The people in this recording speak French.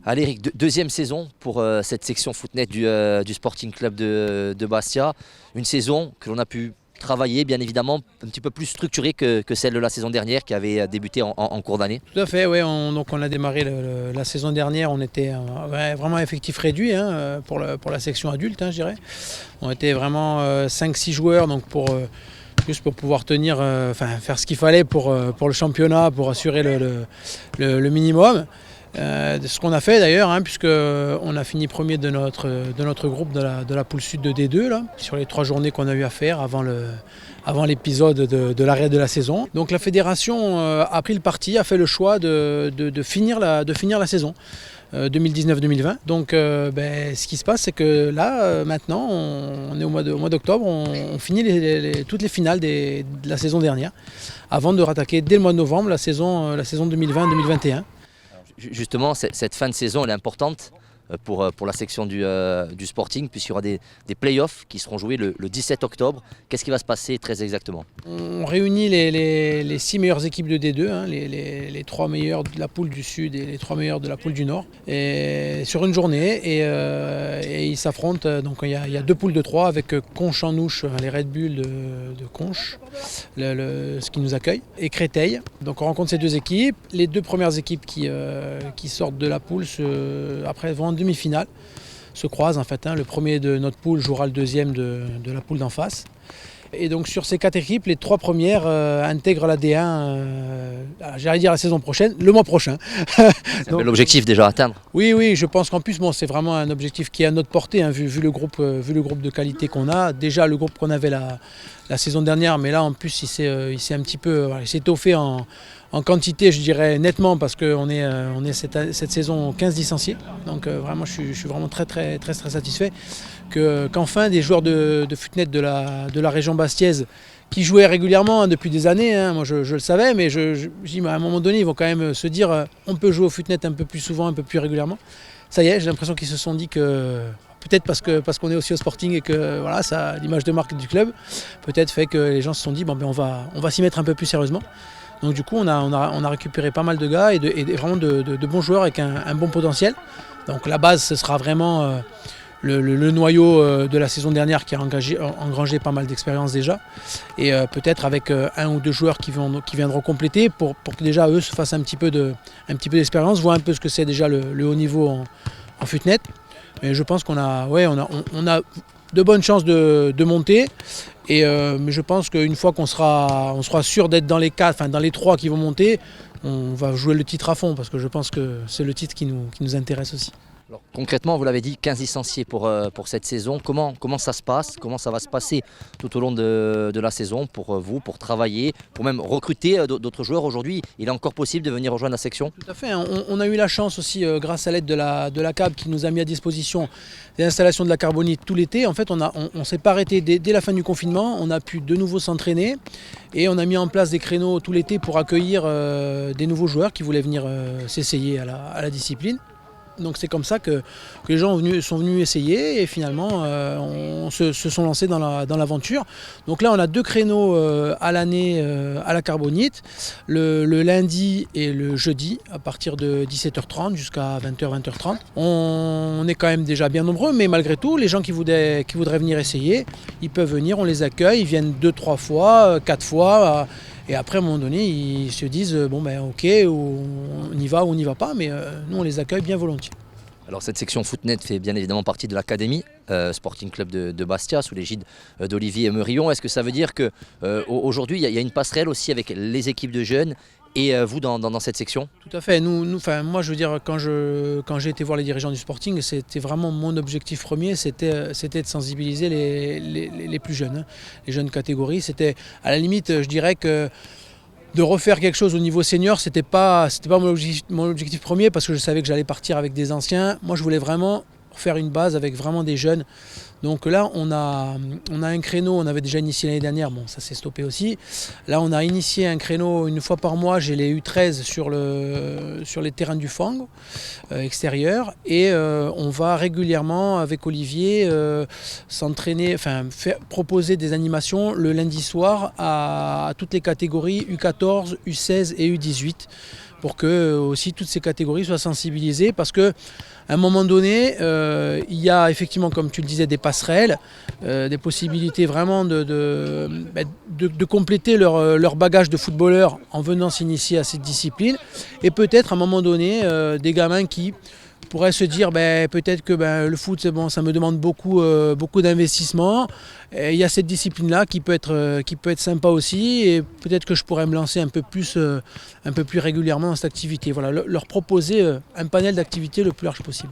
Allez Eric, deuxième saison pour cette section footnet du Sporting Club de Bastia. Une saison que l'on a pu travailler bien évidemment un petit peu plus structurée que celle de la saison dernière qui avait débuté en cours d'année. Tout à fait, oui. Donc on a démarré la saison dernière, on était vraiment effectif réduit pour la section adulte, je dirais. On était vraiment 5-6 joueurs donc juste pour pouvoir tenir, faire ce qu'il fallait pour le championnat, pour assurer le minimum. Ce qu'on a fait d'ailleurs, puisqu'on a fini premier de notre groupe de la poule sud de D2 là, sur les 3 journées qu'on a eu à faire avant l'épisode de l'arrêt de la saison. Donc la fédération a pris le parti, a fait le choix de finir la saison 2019-2020. Donc ce qui se passe, c'est que là maintenant on est au mois d'octobre, on finit toutes les finales de la saison dernière avant de rattaquer dès le mois de novembre la saison 2020-2021. Justement, cette fin de saison elle est importante pour la section du Sporting, puisqu'il y aura des playoffs qui seront joués le 17 octobre. Qu'est-ce qui va se passer très exactement? On réunit les 6 meilleures équipes de D2, les 3 meilleures de la poule du Sud et les 3 meilleures de la poule du Nord, et sur une journée. Et ils s'affrontent. Donc il y a 2 poules de 3 avec Conches en Ouche, les Red Bull de Conches, ce qui nous accueille, et Créteil. Donc on rencontre ces 2 équipes. Les 2 premières équipes qui sortent de la poule après vont en demi-finale, se croisent en fait. Le premier de notre poule jouera le deuxième de la poule d'en face. Et donc sur ces 4 équipes, les 3 premières intègrent la D1, j'allais dire la saison prochaine, le mois prochain. C'est l'objectif déjà à atteindre. Oui, je pense qu'en plus c'est vraiment un objectif qui est à notre portée, vu le groupe de qualité qu'on a. Déjà le groupe qu'on avait la saison dernière, mais là en plus il s'est un petit peu étoffé en quantité, je dirais nettement, parce qu'on est cette saison 15 licenciés. Donc vraiment je suis vraiment très satisfait qu'enfin des joueurs de footnet de la région bastiaise qui jouaient régulièrement depuis des années, moi je le savais, mais je dis à un moment donné ils vont quand même se dire on peut jouer au footnet un peu plus souvent, un peu plus régulièrement. Ça y est, j'ai l'impression qu'ils se sont dit que peut-être parce qu'on est aussi au Sporting et que voilà, ça, l'image de marque du club peut-être fait que les gens se sont dit on va s'y mettre un peu plus sérieusement. Donc du coup on a récupéré pas mal de gars et vraiment de bons joueurs avec un bon potentiel. Donc la base ce sera vraiment le noyau de la saison dernière qui a engrangé pas mal d'expérience déjà, et peut-être avec 1 ou 2 joueurs qui viendront compléter pour que déjà eux se fassent un petit peu d'expérience, voient un peu ce que c'est déjà le haut niveau en footnet. Mais je pense qu'on a de bonnes chances de monter, mais je pense qu'une fois qu'on sera sûr d'être dans les 4, dans les 3 qui vont monter, on va jouer le titre à fond, parce que je pense que c'est le titre qui nous intéresse aussi. Alors, concrètement, vous l'avez dit, 15 licenciés pour cette saison. Comment ça se passe? Comment ça va se passer tout au long de la saison pour vous, pour travailler, pour même recruter d'autres joueurs? Aujourd'hui, il est encore possible de venir rejoindre la section? Tout à fait. On a eu la chance aussi, grâce à l'aide de la CAB qui nous a mis à disposition des installations de la carbonite tout l'été. En fait, on ne s'est pas arrêté dès la fin du confinement. On a pu de nouveau s'entraîner et on a mis en place des créneaux tout l'été pour accueillir des nouveaux joueurs qui voulaient venir s'essayer à la discipline. Donc c'est comme ça que les gens sont venus essayer et finalement se sont lancés dans l'aventure. Donc là on a 2 créneaux à l'année à la carbonite, le lundi et le jeudi à partir de 17h30 jusqu'à 20h, 20h30. On est quand même déjà bien nombreux, mais malgré tout les gens qui voudraient venir essayer, ils peuvent venir, on les accueille, ils viennent 2-3 fois, 4 fois. Et après, à un moment donné, ils se disent ok, on y va ou on n'y va pas, mais nous, on les accueille bien volontiers. Alors cette section footnet fait bien évidemment partie de l'académie Sporting Club de Bastia, sous l'égide d'Olivier Meurillon. Est-ce que ça veut dire qu'aujourd'hui, il y a une passerelle aussi avec les équipes de jeunes et vous dans cette section? Tout à fait. Moi, je veux dire, quand j'ai été voir les dirigeants du Sporting, c'était vraiment mon objectif premier, c'était de sensibiliser les plus jeunes, les jeunes catégories. C'était, à la limite, je dirais que de refaire quelque chose au niveau senior, c'était pas mon objectif premier, parce que je savais que j'allais partir avec des anciens. Moi, je voulais vraiment pour faire une base avec vraiment des jeunes. Donc là, on a un créneau, on avait déjà initié l'année dernière, bon ça s'est stoppé aussi. Là, on a initié un créneau une fois par mois, j'ai les U13 sur les terrains du Fang extérieur. Et on va régulièrement, avec Olivier, s'entraîner, proposer des animations le lundi soir à toutes les catégories U14, U16 et U18. Pour que aussi toutes ces catégories soient sensibilisées, parce qu'à un moment donné, il y a effectivement, comme tu le disais, des passerelles, des possibilités vraiment de compléter leur bagage de footballeur en venant s'initier à cette discipline, et peut-être à un moment donné des gamins qui pourraient se dire peut-être que le foot c'est bon, ça me demande beaucoup d'investissement. Et il y a cette discipline-là qui peut être sympa aussi, et peut-être que je pourrais me lancer un peu plus régulièrement dans cette activité. Voilà, leur proposer un panel d'activités le plus large possible.